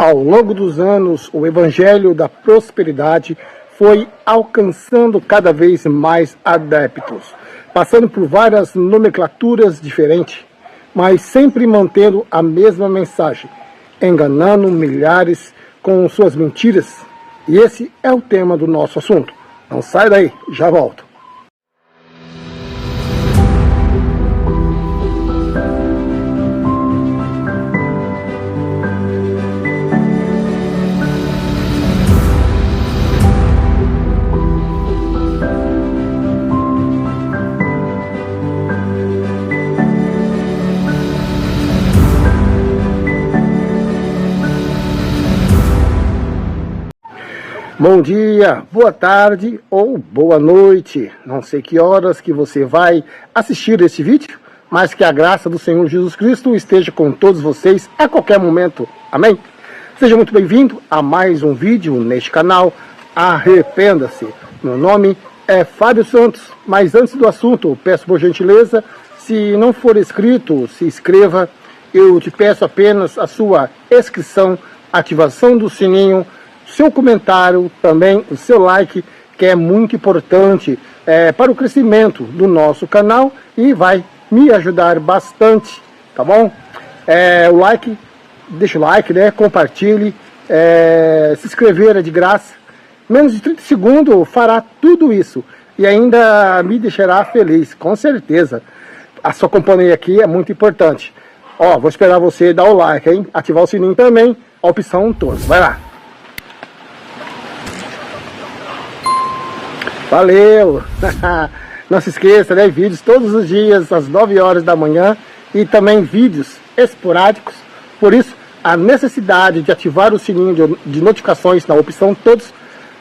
Ao longo dos anos, o Evangelho da Prosperidade foi alcançando cada vez mais adeptos, passando por várias nomenclaturas diferentes, mas sempre mantendo a mesma mensagem, enganando milhares com suas mentiras. E esse é o tema do nosso assunto. Não sai daí, já volto. Bom dia, boa tarde ou boa noite. Não sei que horas que você vai assistir esse vídeo, mas que a graça do Senhor Jesus Cristo esteja com todos vocês a qualquer momento. Amém? Seja muito bem-vindo a mais um vídeo neste canal. Arrependa-se. Meu nome é Fábio Santos, mas antes do assunto, peço por gentileza, se não for inscrito, se inscreva. Eu te peço apenas a sua inscrição, ativação do sininho, seu comentário, também o seu like, que é muito importante para o crescimento do nosso canal e vai me ajudar bastante, tá bom? O like, deixa o like, né? Compartilhe, se inscrever é de graça, menos de 30 segundos fará tudo isso e ainda me deixará feliz, com certeza. A sua companhia aqui é muito importante. Ó, vou esperar você dar o like, hein? Ativar o sininho também, a opção todos. Vai lá. Valeu! Não se esqueça, né? Vídeos todos os dias, às 9 horas da manhã. E também vídeos esporádicos. Por isso, a necessidade de ativar o sininho de notificações na opção todos,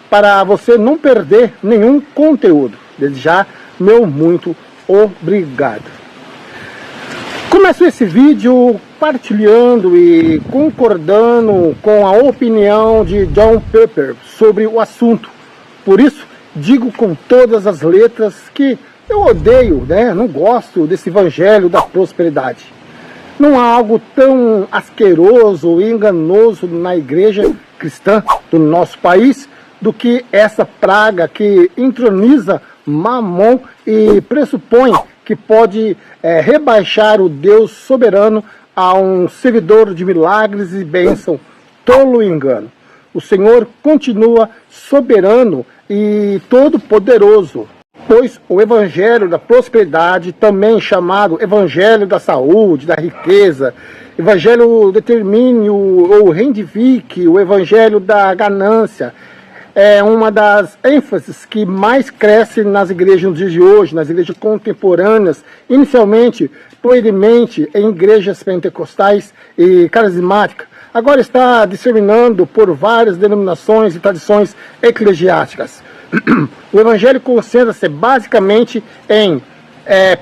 para você não perder nenhum conteúdo. Desde já, meu muito obrigado. Começo esse vídeo partilhando e concordando com a opinião de John Piper sobre o assunto. Por isso, digo com todas as letras que eu odeio, né? Não gosto desse evangelho da prosperidade. Não há algo tão asqueroso e enganoso na igreja cristã do nosso país do que essa praga que entroniza Mamon e pressupõe que pode rebaixar o Deus soberano a um servidor de milagres e bênção. Tolo engano. O Senhor continua soberano e todo-poderoso, pois o Evangelho da Prosperidade, também chamado Evangelho da Saúde, da Riqueza, Evangelho Determínio ou Rendifique, o Evangelho da Ganância, é uma das ênfases que mais cresce nas igrejas nos dias de hoje, nas igrejas contemporâneas, inicialmente, proeminente em igrejas pentecostais e carismáticas. Agora está disseminando por várias denominações e tradições eclesiásticas. O Evangelho concentra-se basicamente em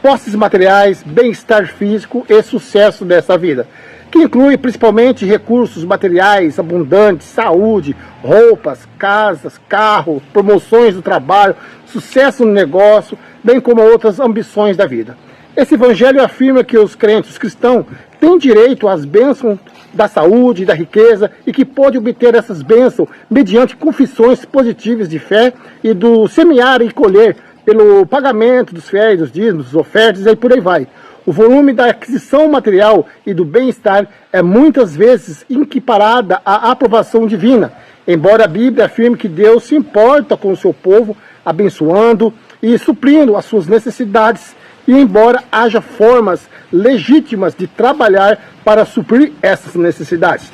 posses materiais, bem-estar físico e sucesso dessa vida, que inclui principalmente recursos materiais abundantes, saúde, roupas, casas, carro, promoções do trabalho, sucesso no negócio, bem como outras ambições da vida. Esse Evangelho afirma que os crentes, os cristãos, têm direito às bênçãos da saúde e da riqueza e que pode obter essas bênçãos mediante confissões positivas de fé e do semear e colher pelo pagamento dos fiéis, dos dízimos, das ofertas e por aí vai. O volume da aquisição material e do bem-estar é muitas vezes equiparada à aprovação divina, embora a Bíblia afirme que Deus se importa com o seu povo, abençoando e suprindo as suas necessidades, e embora haja formas legítimas de trabalhar para suprir essas necessidades.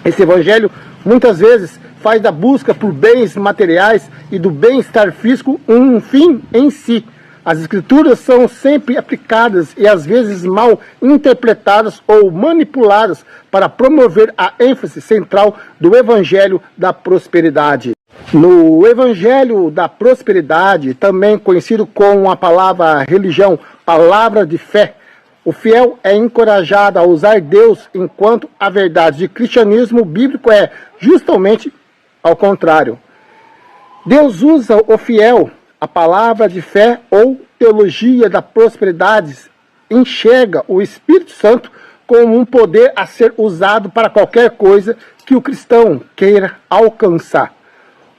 Esse Evangelho muitas vezes faz da busca por bens materiais e do bem-estar físico um fim em si. As Escrituras são sempre aplicadas e às vezes mal interpretadas ou manipuladas para promover a ênfase central do Evangelho da Prosperidade. No Evangelho da Prosperidade, também conhecido com a palavra religião, palavra de fé, o fiel é encorajado a usar Deus, enquanto a verdade de cristianismo bíblico é justamente ao contrário. Deus usa o fiel, a palavra de fé ou teologia da prosperidade, enxerga o Espírito Santo como um poder a ser usado para qualquer coisa que o cristão queira alcançar.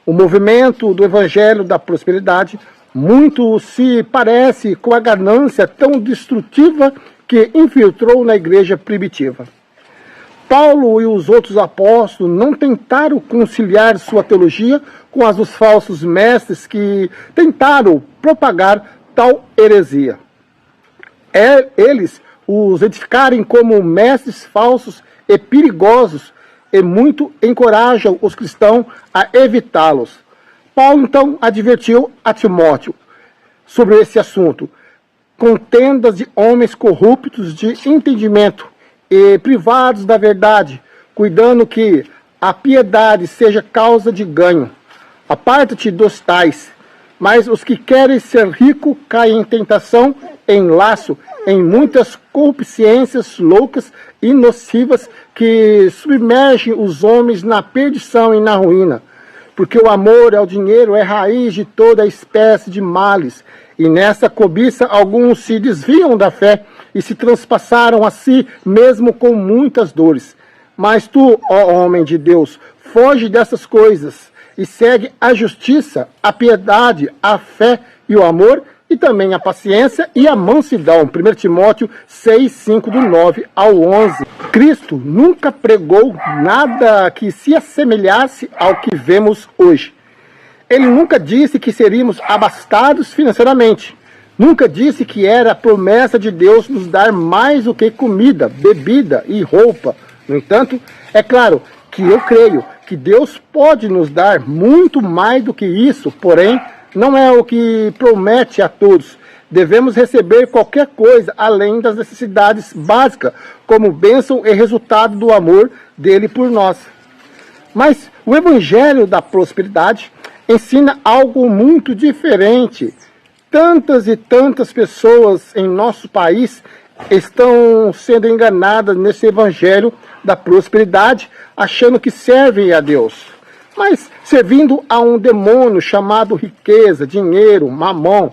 O movimento do Evangelho da Prosperidade muito se parece com a ganância tão destrutiva que infiltrou na igreja primitiva. Paulo e os outros apóstolos não tentaram conciliar sua teologia com as dos falsos mestres que tentaram propagar tal heresia. Eles os edificarem como mestres falsos e perigosos e muito encorajam os cristãos a evitá-los. Paulo então advertiu a Timóteo sobre esse assunto: contendas de homens corruptos de entendimento e privados da verdade, cuidando que a piedade seja causa de ganho. Aparta-te dos tais, mas os que querem ser ricos caem em tentação, em laço, em muitas concupiscências loucas e nocivas que submergem os homens na perdição e na ruína. Porque o amor ao dinheiro é raiz de toda espécie de males, e nessa cobiça alguns se desviam da fé e se transpassaram a si mesmo com muitas dores. Mas tu, ó homem de Deus, foge dessas coisas e segue a justiça, a piedade, a fé e o amor, e também a paciência e a mansidão. 1 Timóteo 6, 5, do 9 ao 11. Cristo nunca pregou nada que se assemelhasse ao que vemos hoje. Ele nunca disse que seríamos abastados financeiramente. Nunca disse que era a promessa de Deus nos dar mais do que comida, bebida e roupa. No entanto, é claro que eu creio que Deus pode nos dar muito mais do que isso, porém, não é o que promete a todos. Devemos receber qualquer coisa além das necessidades básicas, como bênção e resultado do amor dele por nós. Mas o Evangelho da Prosperidade ensina algo muito diferente. Tantas e tantas pessoas em nosso país estão sendo enganadas nesse Evangelho da Prosperidade, achando que servem a Deus, mas servindo a um demônio chamado riqueza, dinheiro, mamon.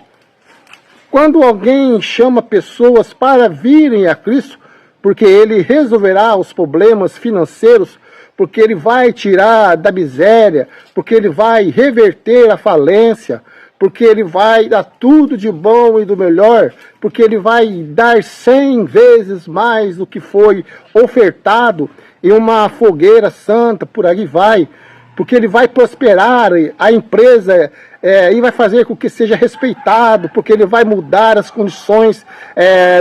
Quando alguém chama pessoas para virem a Cristo, porque Ele resolverá os problemas financeiros, porque Ele vai tirar da miséria, porque Ele vai reverter a falência, porque Ele vai dar tudo de bom e do melhor, porque Ele vai dar 100 vezes mais do que foi ofertado em uma fogueira santa, por aí vai, porque Ele vai prosperar a empresa e vai fazer com que seja respeitado, porque Ele vai mudar as condições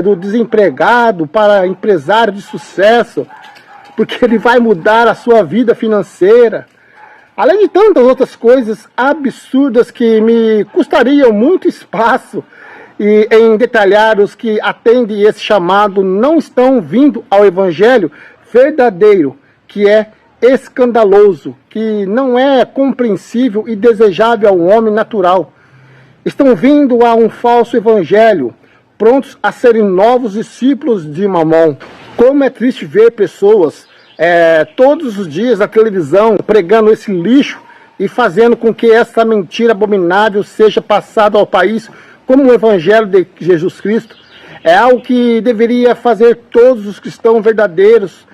do desempregado para empresário de sucesso, porque Ele vai mudar a sua vida financeira. Além de tantas outras coisas absurdas que me custariam muito espaço e em detalhar, os que atendem esse chamado não estão vindo ao Evangelho verdadeiro, que é escandaloso, que não é compreensível e desejável ao homem natural. Estão vindo a um falso evangelho, prontos a serem novos discípulos de Mamon. Como é triste ver pessoas todos os dias na televisão pregando esse lixo e fazendo com que essa mentira abominável seja passada ao país como o evangelho de Jesus Cristo. É algo que deveria fazer todos os cristãos verdadeiros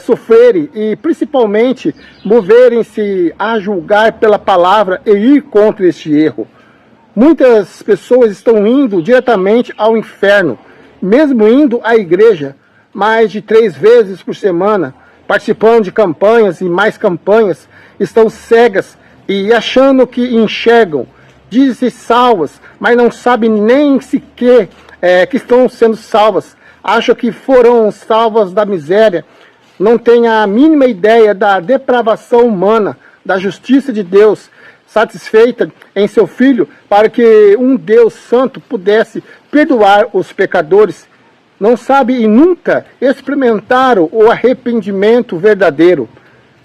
sofrerem e principalmente moverem-se a julgar pela palavra e ir contra este erro. Muitas pessoas estão indo diretamente ao inferno, mesmo indo à igreja mais de 3 vezes por semana, participando de campanhas e mais campanhas, estão cegas e achando que enxergam, dizem salvas, mas não sabem nem sequer que estão sendo salvas, acham que foram salvas da miséria, não têm a mínima ideia da depravação humana, da justiça de Deus, satisfeita em seu Filho, para que um Deus santo pudesse perdoar os pecadores. Não sabe e nunca experimentaram o arrependimento verdadeiro.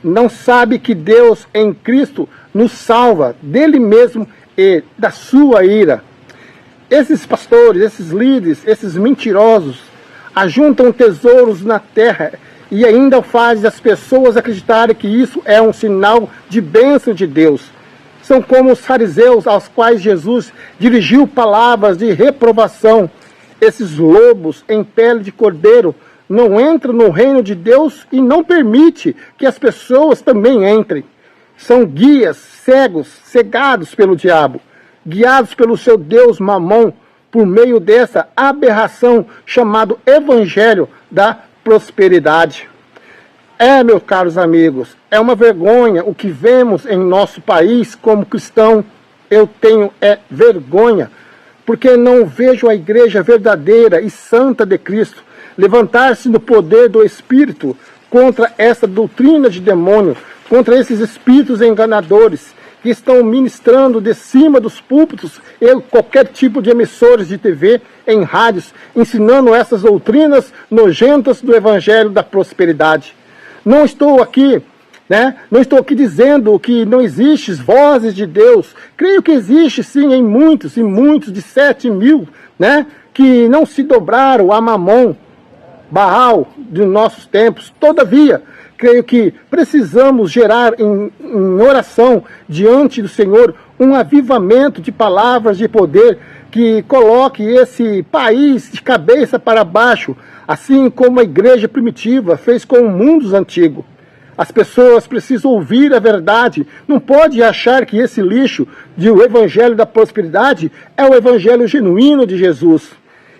Não sabe que Deus em Cristo nos salva dele mesmo e da sua ira. Esses pastores, esses líderes, esses mentirosos, ajuntam tesouros na terra e ainda fazem as pessoas acreditarem que isso é um sinal de bênção de Deus. São como os fariseus aos quais Jesus dirigiu palavras de reprovação. Esses lobos em pele de cordeiro não entra no reino de Deus e não permite que as pessoas também entrem. São guias cegos, cegados pelo diabo, guiados pelo seu Deus Mamon, por meio dessa aberração chamado Evangelho da Prosperidade. Meus caros amigos, é uma vergonha o que vemos em nosso país como cristão. Eu tenho vergonha, porque não vejo a igreja verdadeira e santa de Cristo levantar-se no poder do Espírito contra essa doutrina de demônio, contra esses espíritos enganadores que estão ministrando de cima dos púlpitos e qualquer tipo de emissores de TV, em rádios, ensinando essas doutrinas nojentas do Evangelho da Prosperidade. Não estou aqui dizendo que não existem vozes de Deus. Creio que existe sim em muitos de 7.000, que não se dobraram a Mamon, Baal de nossos tempos. Todavia, creio que precisamos gerar em oração diante do Senhor um avivamento de palavras de poder que coloque esse país de cabeça para baixo, assim como a igreja primitiva fez com o mundo antigo. As pessoas precisam ouvir a verdade. Não pode achar que esse lixo do Evangelho da Prosperidade é o Evangelho genuíno de Jesus.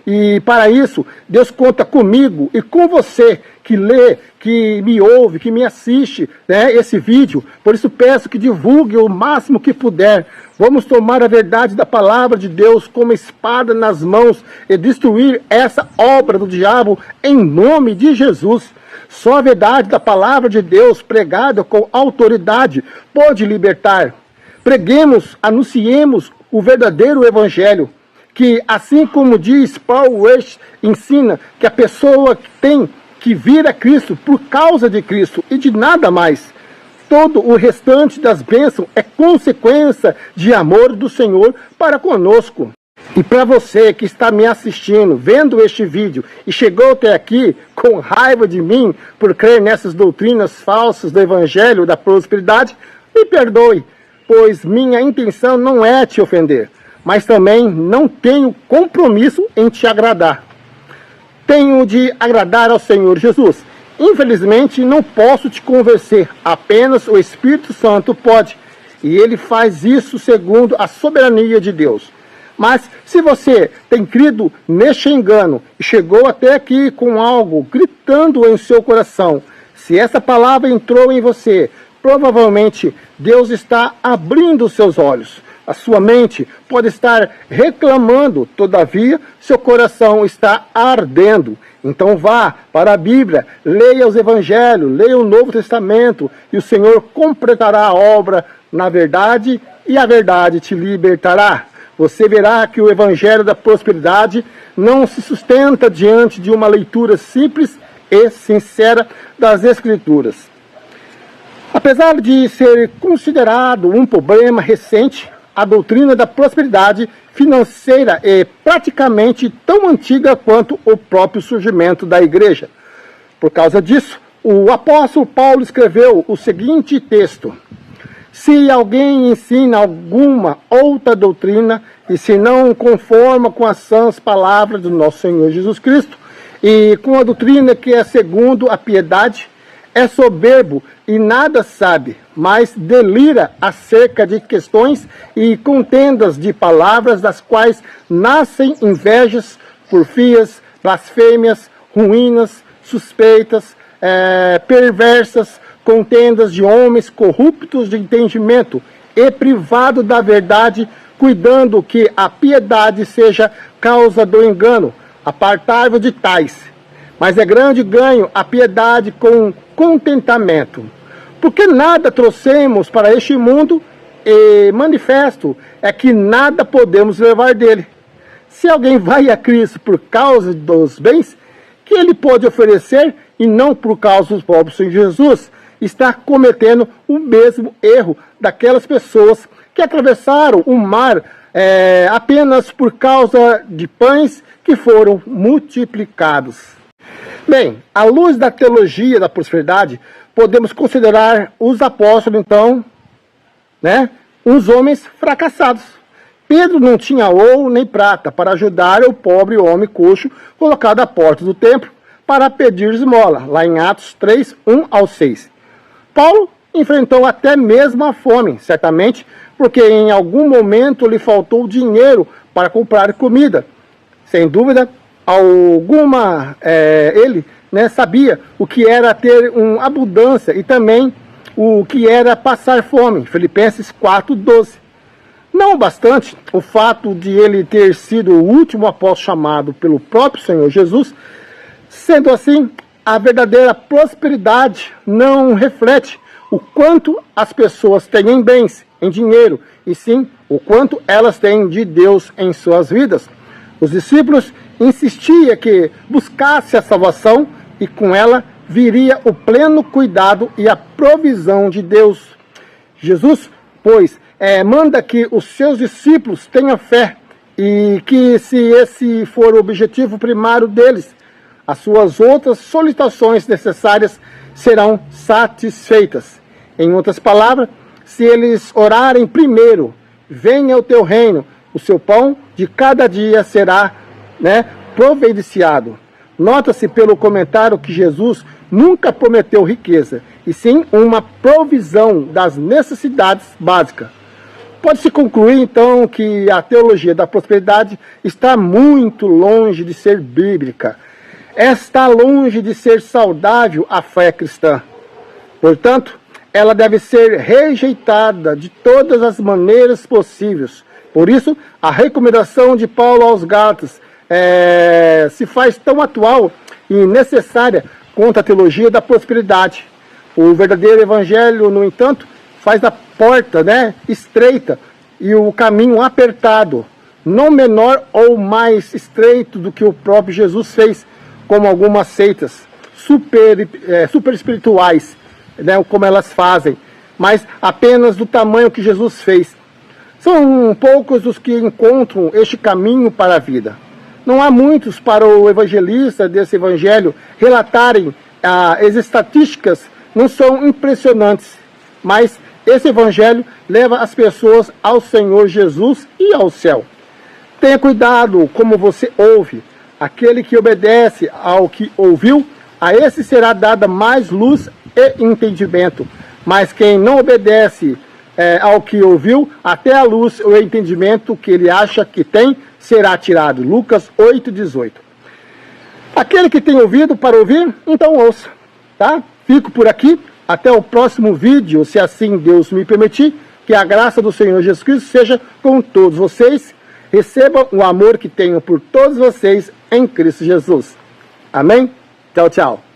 E para isso, Deus conta comigo e com você que lê, que me ouve, que me assiste esse vídeo. Por isso peço que divulgue o máximo que puder. Vamos tomar a verdade da palavra de Deus como espada nas mãos e destruir essa obra do diabo em nome de Jesus. Só a verdade da palavra de Deus pregada com autoridade pode libertar. Preguemos, anunciemos o verdadeiro evangelho, que assim como diz Paul West, ensina que a pessoa tem que vir a Cristo por causa de Cristo e de nada mais. Todo o restante das bênçãos é consequência de amor do Senhor para conosco. E para você que está me assistindo, vendo este vídeo e chegou até aqui com raiva de mim por crer nessas doutrinas falsas do Evangelho da Prosperidade, me perdoe, pois minha intenção não é te ofender, mas também não tenho compromisso em te agradar. Tenho de agradar ao Senhor Jesus. Infelizmente, não posso te convencer, apenas o Espírito Santo pode, e ele faz isso segundo a soberania de Deus. Mas se você tem crido neste engano e chegou até aqui com algo gritando em seu coração, se essa palavra entrou em você, provavelmente Deus está abrindo os seus olhos. A sua mente pode estar reclamando, todavia seu coração está ardendo. Então vá para a Bíblia, leia os Evangelhos, leia o Novo Testamento e o Senhor completará a obra na verdade e a verdade te libertará. Você verá que o Evangelho da Prosperidade não se sustenta diante de uma leitura simples e sincera das Escrituras. Apesar de ser considerado um problema recente, a doutrina da prosperidade financeira é praticamente tão antiga quanto o próprio surgimento da igreja. Por causa disso, o apóstolo Paulo escreveu o seguinte texto: se alguém ensina alguma outra doutrina e se não conforma com as sãs palavras do nosso Senhor Jesus Cristo e com a doutrina que é segundo a piedade, é soberbo e nada sabe, mas delira acerca de questões e contendas de palavras das quais nascem invejas, porfias, blasfêmias, ruínas, suspeitas, perversas, contendas de homens corruptos de entendimento e privado da verdade, cuidando que a piedade seja causa do engano. Apartai-vos de tais. Mas é grande ganho a piedade com contentamento. Porque nada trouxemos para este mundo e manifesto é que nada podemos levar dele. Se alguém vai a Cristo por causa dos bens que ele pode oferecer e não por causa dos próprios Senhor Jesus, está cometendo o mesmo erro daquelas pessoas que atravessaram o mar apenas por causa de pães que foram multiplicados. Bem, à luz da teologia da prosperidade, podemos considerar os apóstolos, então, uns homens fracassados. Pedro não tinha ouro nem prata para ajudar o pobre homem coxo colocado à porta do templo para pedir esmola, lá em Atos 3, 1 ao 6. Paulo enfrentou até mesmo a fome, certamente, porque em algum momento lhe faltou dinheiro para comprar comida. Sem dúvida alguma, ele sabia o que era ter uma abundância e também o que era passar fome. Filipenses 4:12. Não bastante o fato de ele ter sido o último apóstolo chamado pelo próprio Senhor Jesus, sendo assim, a verdadeira prosperidade não reflete o quanto as pessoas têm em bens, em dinheiro, e sim o quanto elas têm de Deus em suas vidas. Os discípulos insistiam que buscasse a salvação e com ela viria o pleno cuidado e a provisão de Deus. Jesus, pois, manda que os seus discípulos tenham fé e que, se esse for o objetivo primário deles, as suas outras solicitações necessárias serão satisfeitas. Em outras palavras, se eles orarem primeiro, venha o teu reino, o seu pão de cada dia será providenciado. Nota-se pelo comentário que Jesus nunca prometeu riqueza, e sim uma provisão das necessidades básicas. Pode-se concluir, então, que a teologia da prosperidade está muito longe de ser bíblica. Está longe de ser saudável a fé cristã. Portanto, ela deve ser rejeitada de todas as maneiras possíveis. Por isso, a recomendação de Paulo aos Gálatas se faz tão atual e necessária quanto a teologia da prosperidade. O verdadeiro evangelho, no entanto, faz a porta estreita e o caminho apertado, não menor ou mais estreito do que o próprio Jesus fez, como algumas seitas super espirituais, como elas fazem, mas apenas do tamanho que Jesus fez. São poucos os que encontram este caminho para a vida. Não há muitos para o evangelista desse evangelho relatarem. As estatísticas não são impressionantes, mas esse evangelho leva as pessoas ao Senhor Jesus e ao céu. Tenha cuidado como você ouve. Aquele que obedece ao que ouviu, a esse será dada mais luz e entendimento. Mas quem não obedece ao que ouviu, até a luz ou entendimento que ele acha que tem, será tirado. Lucas 8:18. Aquele que tem ouvido para ouvir, então ouça. Tá? Fico por aqui. Até o próximo vídeo, se assim Deus me permitir. Que a graça do Senhor Jesus Cristo seja com todos vocês. Recebam o amor que tenho por todos vocês em Cristo Jesus. Amém? Tchau, tchau.